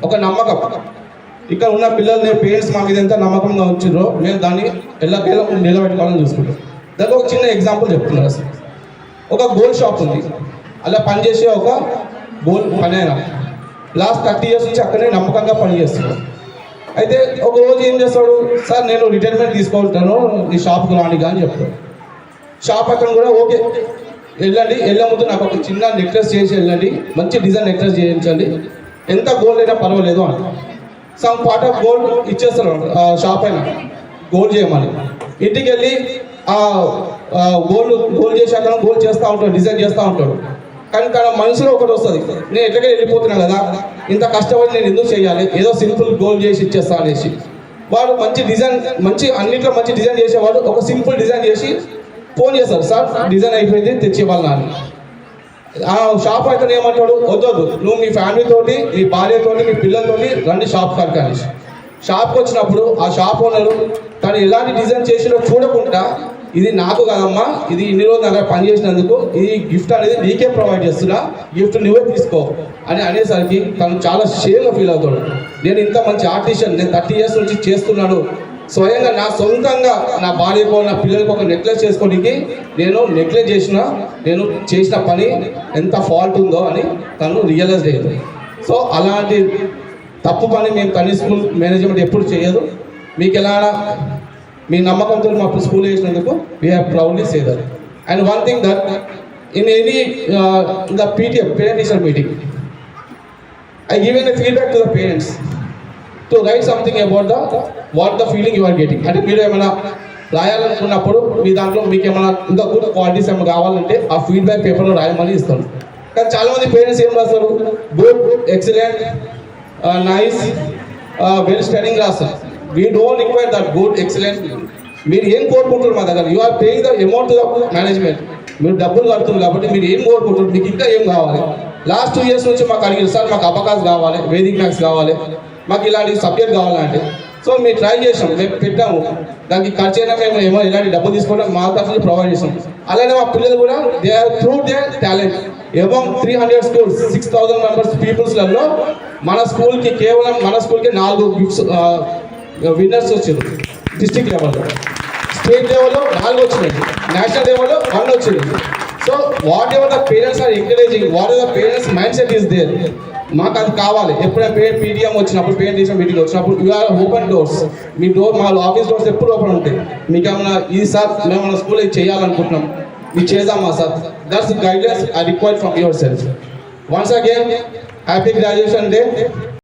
ఒక నమ్మకం. ఇక్కడ ఉన్న పిల్లల్ని పేరెంట్స్ మా మీద ఎంత నమ్మకంగా వచ్చిండ్రో మేము దాన్ని ఎల్లకేళ్ళ నిలబెట్టుకోవాలని చూసుకుంటాం. దానికి ఒక చిన్న ఎగ్జాంపుల్ చెప్తున్నారు. అసలు ఒక గోల్డ్ షాప్ ఉంది, అలా పనిచేసే ఒక గోల్డ్ పని అయినా లాస్ట్ 30 years నుంచి అక్కడే నమ్మకంగా పనిచేస్తున్నాడు. అయితే ఒక రోజు ఏం చేస్తాడు, సార్ నేను రిటైర్మెంట్ తీసుకుంటాను ఈ షాప్కి రానిగా అని చెప్తాడు. షాప్ అతను కూడా ఓకే వెళ్ళండి, వెళ్ళే ముందు నాకు ఒక చిన్న నెక్లెస్ చేసి వెళ్ళండి, మంచి డిజైన్ నెక్లెస్ చేయించండి, ఎంత గోల్డ్ అయినా పర్వాలేదు అని సమ్ పార్ట్ ఆఫ్ గోల్డ్ ఇచ్చేస్తాడు షాప్ అయినా గోల్డ్ చేయమని. ఇంటికి వెళ్ళి గోల్డ్ చేశాక గోల్డ్ చేస్తూ ఉంటాడు, డిజైన్ చేస్తూ ఉంటాడు. కానీ తన మనసులో ఒకటి వస్తుంది, నేను ఎట్లకే వెళ్ళిపోతున్నా కదా, ఇంత కష్టపడి నేను ఎందుకు చేయాలి, ఏదో సింపుల్ గోల్డ్ చేసి ఇచ్చేస్తా అనేసి వాడు మంచి డిజైన్, అన్నింటిలో మంచి డిజైన్ చేసేవాడు ఒక సింపుల్ డిజైన్ చేసి ఫోన్ చేస్తాడు, సార్ డిజైన్ అయిపోయింది తెచ్చేవాళ్ళు అని. ఆ షాప్ అయితే ఏమంటాడు, వద్దొద్దు నువ్వు మీ ఫ్యామిలీతోటి మీ భార్యతోటి మీ పిల్లలతోటి రండి షాప్ కాడికి అనేసి. షాప్కి వచ్చినప్పుడు ఆ షాప్ ఓనరు తను ఎలాంటి డిజైన్ చేసినో చూడకుండా, ఇది నాకు కదమ్మా, ఇది ఇన్ని రోజులు అలా పనిచేసినందుకు ఈ గిఫ్ట్ అనేది నీకే ప్రొవైడ్ చేస్తున్నా, గిఫ్ట్ నువ్వే తీసుకో అని అనేసరికి తను చాలా షేమ్గా ఫీల్ అవుతాడు. నేను ఇంత మంచి ఆర్టిస్టియన్, నేను 30 years నుంచి చేస్తున్నాను, స్వయంగా నా సొంతంగా నా భార్యకో నా పిల్లలకి ఒక నెక్లెస్ చేసుకోవడానికి నేను నెగ్లెక్ట్ నేను చేసిన పని ఎంత ఫాల్ట్ ఉందో అని తను రియలైజ్ అయ్యేది. సో అలాంటి తప్పు పని మేము తని స్కూల్ మేనేజ్మెంట్ ఎప్పుడు చేయదు. మీకు ఎలా మీ నమ్మకంతో మా స్కూల్ వేసినందుకు we have proudly say that. And one thing that in any the PTA parent teacher meeting I given a feedback to the parents to write something about what the feeling you are getting. అంటే మీరు ఏమైనా రాయాలనుకున్నప్పుడు మీ దాంట్లో మీకు ఏమైనా ఇంకా good qualities ఏమైనా కావాలంటే ఆ ఫీడ్బ్యాక్ పేపర్లో రాయమని ఇస్తాను. కానీ చాలామంది పేరెంట్స్ ఏం రాస్తారు, good, excellent, nice, well studying రాస్తారు. We don't require that good, excellent. మీరు ఏం కోరుకుంటారు మా దగ్గర, you are paying the amount to the management, మీరు డబ్బులు కడుతున్నారు కాబట్టి మీరు ఏం కోరుకుంటారు, మీకు ఇంకా ఏం కావాలి. లాస్ట్ 2 years నుంచి మాకు అడిగారు, సార్ మాకు అబకాస్ కావాలి, వేదిక్ మ్యాథ్స్ కావాలి, మాకు ఇలాంటి సబ్జెక్ట్ కావాలంటే. సో మేము ట్రై చేసాం, మేము పెట్టాము, దానికి ఖర్చు అయినా మేము ఏమో ఇలాంటి డబ్బులు తీసుకుంటాం మా తరఫున ప్రొవైడ్ చేసాం. అలానే మా పిల్లలు కూడా they are through their talent above 300 schools 6,000 members పీపుల్స్లలో మన స్కూల్కి కేవలం మన స్కూల్కి 4 గిఫ్ట్స్ విన్నర్స్ వచ్చారు. డిస్ట్రిక్ట్ లెవెల్లో, స్టేట్ లెవెల్లో 4 వచ్చినాయి, నేషనల్ లెవెల్లో 1 వచ్చింది. So whatever the parents are encouraging, whatever the parents mind set is there, మాకు అది కావాలి. ఎప్పుడైనా PTM వచ్చినప్పుడు, పేరెంట్ టీచర్ మీటింగ్ వచ్చినప్పుడు యూ ఆర్ ఓపెన్ డోర్స్, మీ డోర్ మా ఆఫీస్ డోర్స్ ఎప్పుడు ఓపెన్ ఉంటాయి. మీకు ఏమైనా ఇది సార్ మేము మన స్కూల్లో ఇది చేయాలనుకుంటున్నాం, ఇది చేద్దామా sir, that's guidance I require from your self. Once again happy graduation day.